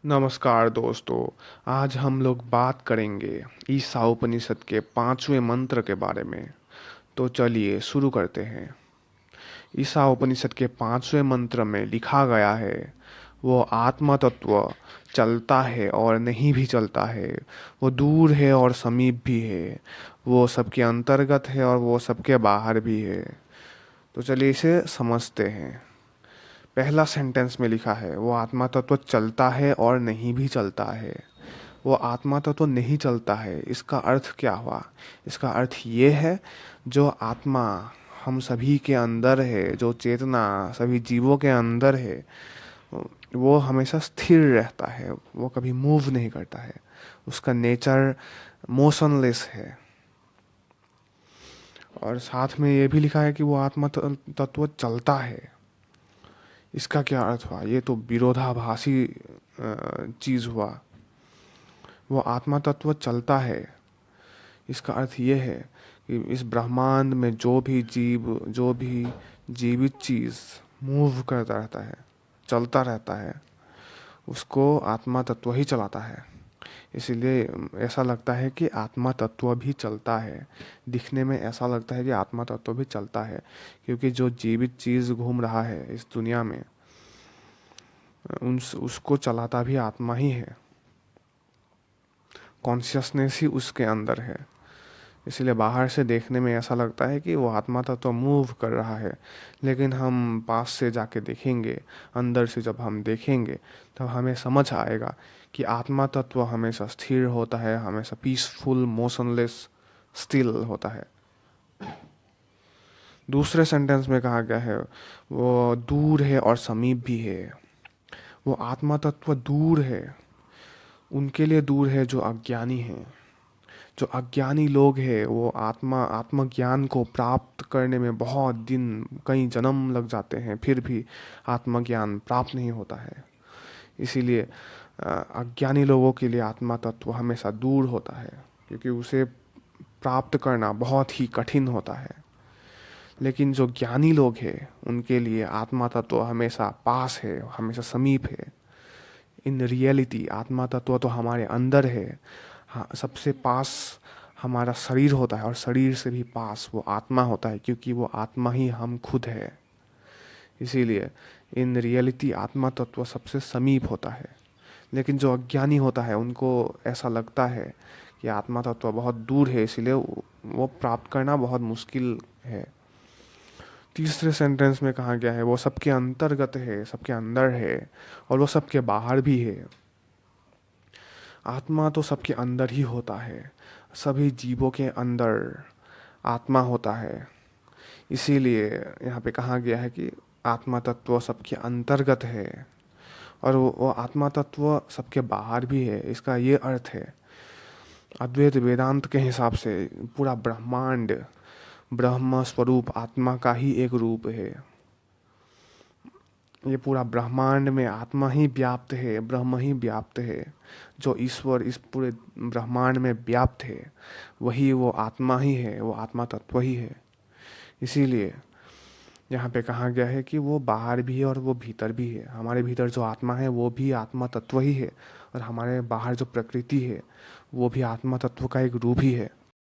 नमस्कार दोस्तों। आज हम लोग बात करेंगे ईसा उपनिषद के 5वें मंत्र के बारे में। तो चलिए शुरू करते हैं। ईसा उपनिषद के 5वें मंत्र में लिखा गया है, वो आत्मा तत्व चलता है और नहीं भी चलता है, वो दूर है और समीप भी है, वो सबके अंतर्गत है और वो सबके बाहर भी है। तो चलिए इसे समझते हैं। पहला सेंटेंस में लिखा है, वो आत्मा तत्व चलता है और नहीं भी चलता है। वो आत्मा तत्व नहीं चलता है, इसका अर्थ क्या हुआ? इसका अर्थ ये है, जो आत्मा हम सभी के अंदर है, जो चेतना सभी जीवों के अंदर है, वो हमेशा स्थिर रहता है, वो कभी मूव नहीं करता है। उसका नेचर मोशनलेस है। और साथ में ये भी लिखा है कि वो आत्मा तत्व चलता है। इसका क्या अर्थ हुआ? ये तो विरोधाभासी चीज हुआ। वो आत्मा तत्व चलता है, इसका अर्थ ये है कि इस ब्रह्मांड में जो भी जीव, जो भी जीवित चीज मूव करता रहता है, चलता रहता है, उसको आत्मा तत्व ही चलाता है। इसीलिए ऐसा लगता है कि आत्मा तत्व भी चलता है। दिखने में ऐसा लगता है कि आत्मा तत्व भी चलता है, क्योंकि जो जीवित चीज घूम रहा है इस दुनिया में, उसको चलाता भी आत्मा ही है। कॉन्शियसनेस ही उसके अंदर है। इसलिए बाहर से देखने में ऐसा लगता है कि वो आत्मा तत्व मूव कर रहा है, लेकिन हम पास से जाके देखेंगे, अंदर से जब हम देखेंगे, तब हमें समझ आएगा कि आत्मा तत्व हमेशा स्थिर होता है, हमेशा पीसफुल, मोशनलेस, स्टिल होता है। दूसरे सेंटेंस में कहा गया है, वो दूर है और समीप भी है। वो आत्मा तत्व दूर है, उनके लिए दूर है जो अज्ञानी हैं। जो अज्ञानी लोग हैं, वो आत्मज्ञान को प्राप्त करने में बहुत दिन, कई जन्म लग जाते हैं, फिर भी आत्मज्ञान प्राप्त नहीं होता है। इसीलिए अज्ञानी लोगों के लिए आत्मा तत्व हमेशा दूर होता है, क्योंकि उसे प्राप्त करना बहुत ही कठिन होता है। लेकिन जो ज्ञानी लोग हैं, उनके लिए आत्मा तत्व हमेशा पास है, हमेशा समीप है। इन रियलिटी आत्मा तत्व तो हमारे अंदर है। हाँ, सबसे पास हमारा शरीर होता है, और शरीर से भी पास वो आत्मा होता है, क्योंकि वो आत्मा ही हम खुद है। इसीलिए इन रियलिटी आत्मा तत्व सबसे समीप होता है। लेकिन जो अज्ञानी होता है, उनको ऐसा लगता है कि आत्मा तत्व बहुत दूर है, इसीलिए वो प्राप्त करना बहुत मुश्किल है। तीसरे सेंटेंस में कहा गया है, वो सबके अंतर्गत है, सबके अंदर है, और वो सबके बाहर भी है। आत्मा तो सबके अंदर ही होता है, सभी जीवों के अंदर आत्मा होता है। इसीलिए यहाँ पे कहा गया है कि आत्मा तत्व सबके अंतर्गत है, और वो आत्मा तत्व सबके बाहर भी है। इसका ये अर्थ है, अद्वैत वेदांत के हिसाब से पूरा ब्रह्मांड ब्रह्म स्वरूप आत्मा का ही एक रूप है। ये पूरा ब्रह्मांड में आत्मा ही व्याप्त है, ब्रह्म ही व्याप्त है। जो ईश्वर इस पूरे ब्रह्मांड में व्याप्त है, वही वो आत्मा ही है, वो आत्मा तत्व ही है। इसीलिए यहाँ पे कहा गया है कि वो बाहर भी है और वो भीतर भी है। हमारे भीतर जो आत्मा है, वो भी आत्मा तत्व ही है, और हमारे बाहर जो प्रकृति है, वो भी आत्मा तत्व का एक रूप ही है।